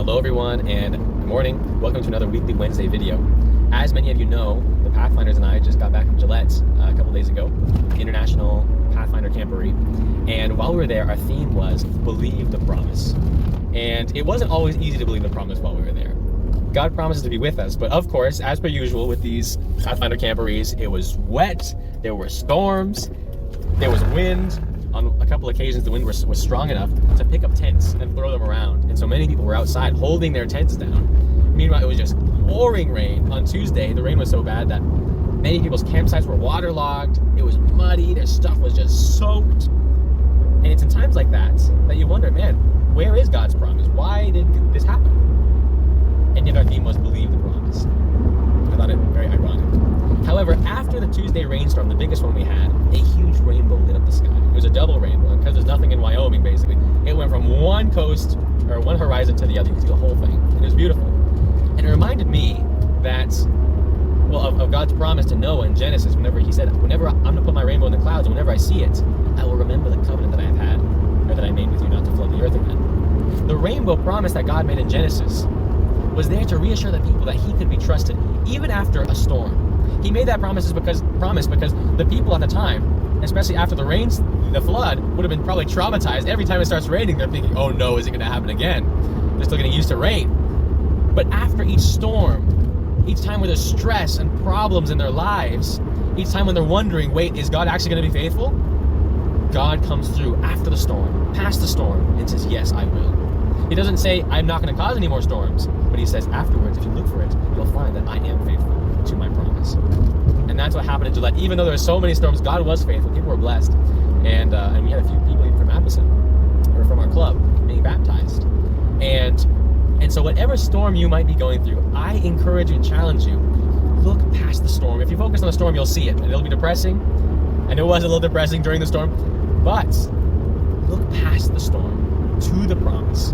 Hello everyone and good morning. Welcome to another Weekly Wednesday video. As many of you know, the Pathfinders and I just got back from Gillette a couple days ago, the International Pathfinder Camporee. And while we were there, our theme was Believe the Promise. And it wasn't always easy to believe the promise while we were there. God promises to be with us, but of course, as per usual with these Pathfinder Camporees, it was wet, there were storms, there was wind. On a couple occasions, the wind was strong enough to pick up tents and throw them around. And so many people were outside holding their tents down. Meanwhile, it was just pouring rain on Tuesday. The rain was so bad that many people's campsites were waterlogged. It was muddy. Their stuff was just soaked. And it's in times like that that you wonder, man, where is God's promise? Why did this happen? And yet our theme was Believe the Promise. I thought it very ironic. However, after the Tuesday rainstorm, the biggest one we had, a huge rainbow lit up the sky. It was a double rainbow, and because there's nothing in Wyoming, basically, it went from one coast, or one horizon to the other. You could see the whole thing, and it was beautiful. And it reminded me that, well, of God's promise to Noah in Genesis, whenever he said, whenever I'm going to put my rainbow in the clouds, and whenever I see it, I will remember the covenant that I have had, or that I made with you not to flood the earth again. The rainbow promise that God made in Genesis was there to reassure the people that he could be trusted, even after a storm. He made that promise because the people at the time, especially after the flood, would have been probably traumatized. Every time it starts raining, they're thinking, oh no, is it going to happen again? They're still getting used to rain. But after each storm, each time where there's stress and problems in their lives, each time when they're wondering, wait, is God actually going to be faithful? God comes through after the storm, past the storm, and says, yes, I will. He doesn't say, I'm not going to cause any more storms, but he says afterwards, if you look for it, you'll find that I am faithful to my promise. And that's what happened in Gillette. Even though there were so many storms, God was faithful. People were blessed. And we had a few people even from Appleton, or from our club, being baptized. And so whatever storm you might be going through, I encourage you and challenge you, look past the storm. If you focus on the storm, you'll see it. And it'll be depressing. And it was a little depressing during the storm. But look past the storm to the promise.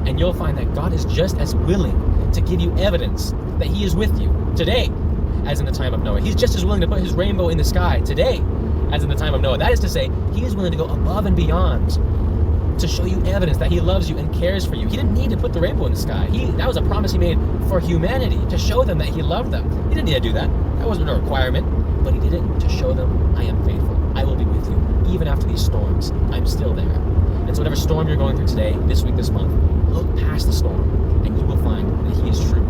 And you'll find that God is just as willing to give you evidence that he is with you today as in the time of Noah. He's just as willing to put his rainbow in the sky today as in the time of Noah. That is to say, he is willing to go above and beyond to show you evidence that he loves you and cares for you. He didn't need to put the rainbow in the sky. That was a promise he made for humanity, to show them that he loved them. He didn't need to do that. That wasn't a requirement, but he did it to show them, I am faithful. I will be with you. Even after these storms, I'm still there. And so whatever storm you're going through today, this week, this month, look past the storm, and you will find that he is true.